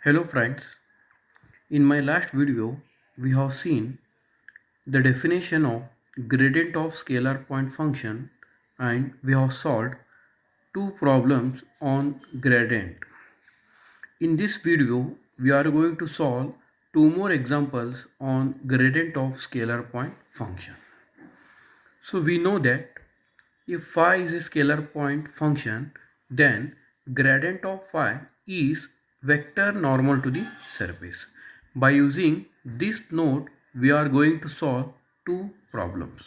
Hello friends, in my last video we have seen the definition of gradient of scalar point function and we have solved two problems on gradient. In this video we are going to solve two more examples on gradient of scalar point function. So we know that if phi is a scalar point function, then gradient of phi is vector normal to the surface. By using this node, we are going to solve two problems.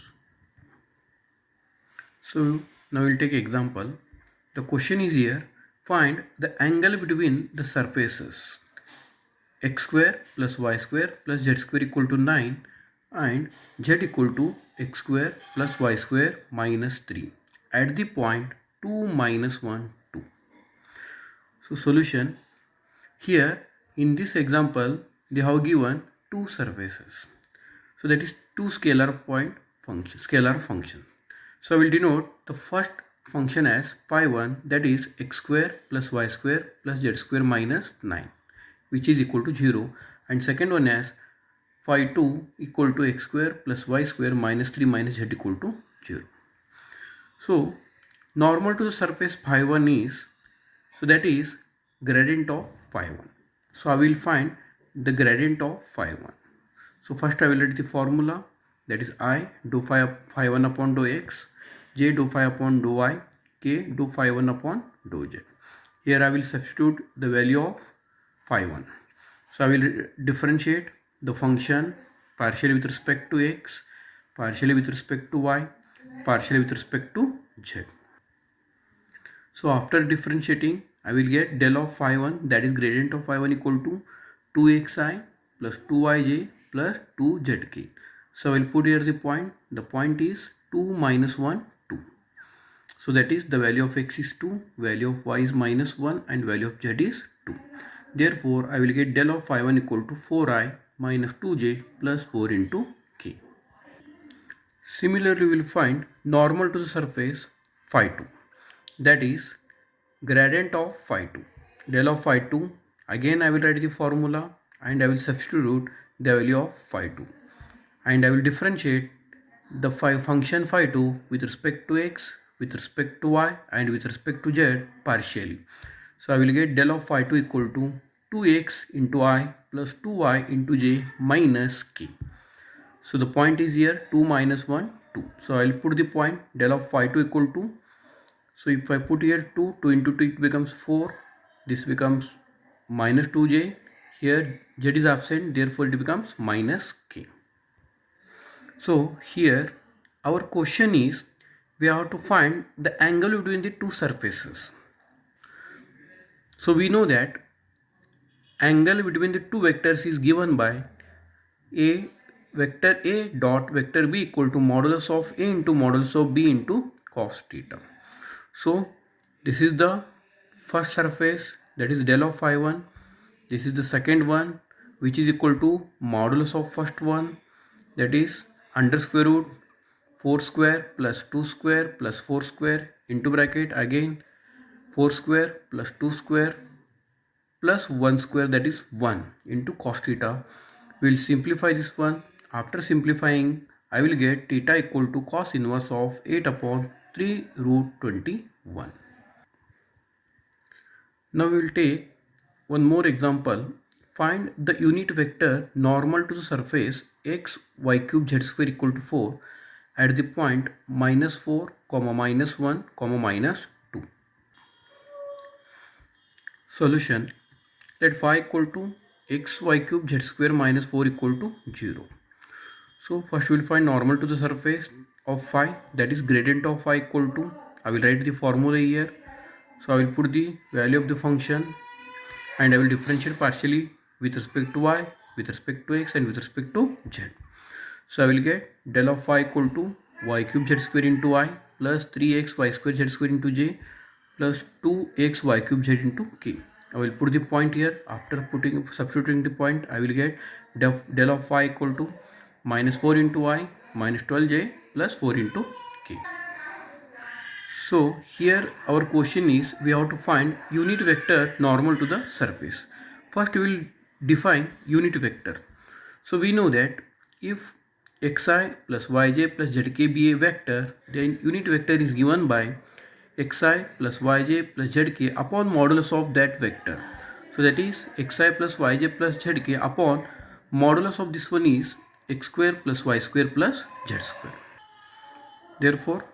So now we'll take example. The question is here, find the angle between the surfaces x square plus y square plus z square equal to 9 and z equal to x square plus y square minus 3 at the point 2 minus 1 2. So solution, here in this example they have given two surfaces, so that is two scalar function. So I will denote the first function as phi1, that is x square plus y square plus z square minus 9, which is equal to 0, and second one as phi2 equal to x square plus y square minus 3 minus z equal to 0. So normal to the surface phi1 is, so that is gradient of phi1. So I will find the gradient of phi1. So first I will write the formula, that is I do phi1 upon dou x, j do phi upon dou y, k do phi1 upon dou z. Here I will substitute the value of phi1. So I will differentiate the function partially with respect to x, partially with respect to y, partially with respect to z. So after differentiating, I will get del of phi1, that is gradient of phi1 equal to 2xi plus 2yj plus 2zk. So I will put here the point is 2 minus 1 2. So that is the value of x is 2, value of y is minus 1 and value of z is 2. Therefore I will get del of phi1 equal to 4i minus 2j plus 4 into k. Similarly we will find normal to the surface phi2, that is gradient of phi2, del of phi2. Again I will write the formula and I will substitute the value of phi2 and I will differentiate the function phi2 with respect to x, with respect to y and with respect to z partially. So I will get del of phi2 equal to 2x into I plus 2y into j minus k. So the point is here 2 minus 1 2. So I will put the point del of phi2 equal to, so if I put here 2 into 2 it becomes 4, this becomes minus 2j, here z is absent, therefore it becomes minus k. So here our question is, we have to find the angle between the two surfaces. So we know that angle between the two vectors is given by a vector a dot vector b equal to modulus of a into modulus of b into cos theta. So this is the first surface, that is del of phi1. This is the second one, which is equal to modulus of first one, that is under square root 4 square plus 2 square plus 4 square into bracket again 4 square plus 2 square plus 1 square, that is 1 into cos theta. We will simplify this one. After simplifying, I will get theta equal to cos inverse of 8 upon 3 root 21. Now we will take one more example. Find the unit vector normal to the surface x y cube z square equal to 4 at the point minus 4 comma minus 1 comma minus 2. Solution, let phi equal to x y cube z square minus 4 equal to 0. So first we will find normal to the surface of phi, that is gradient of phi equal to, I will write the formula here. So I will put the value of the function and I will differentiate partially with respect to y, with respect to x and with respect to z. So I will get del of phi equal to y cube z square into I plus 3x y square z square into j plus 2x y cube z into k. I will put the point here. After substituting the point, I will get del of phi equal to minus 4 into I minus 12j plus 4 into k. So here our question is, we have to find unit vector normal to the surface. First we will define unit vector. So we know that if xi plus yj plus zk be a vector, then unit vector is given by xi plus yj plus zk upon modulus of that vector. So that is xi plus yj plus zk upon modulus of this one is x square plus y square plus z square. Therefore,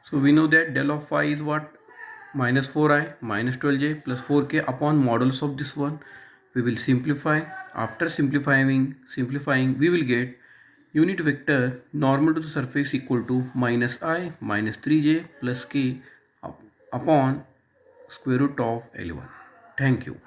so we know that del of phi is what? Minus 4i minus 12j plus 4k upon modulus of this one. We will simplify. After simplifying, we will get unit vector normal to the surface equal to minus I minus 3j plus k upon square root of L1. Thank you.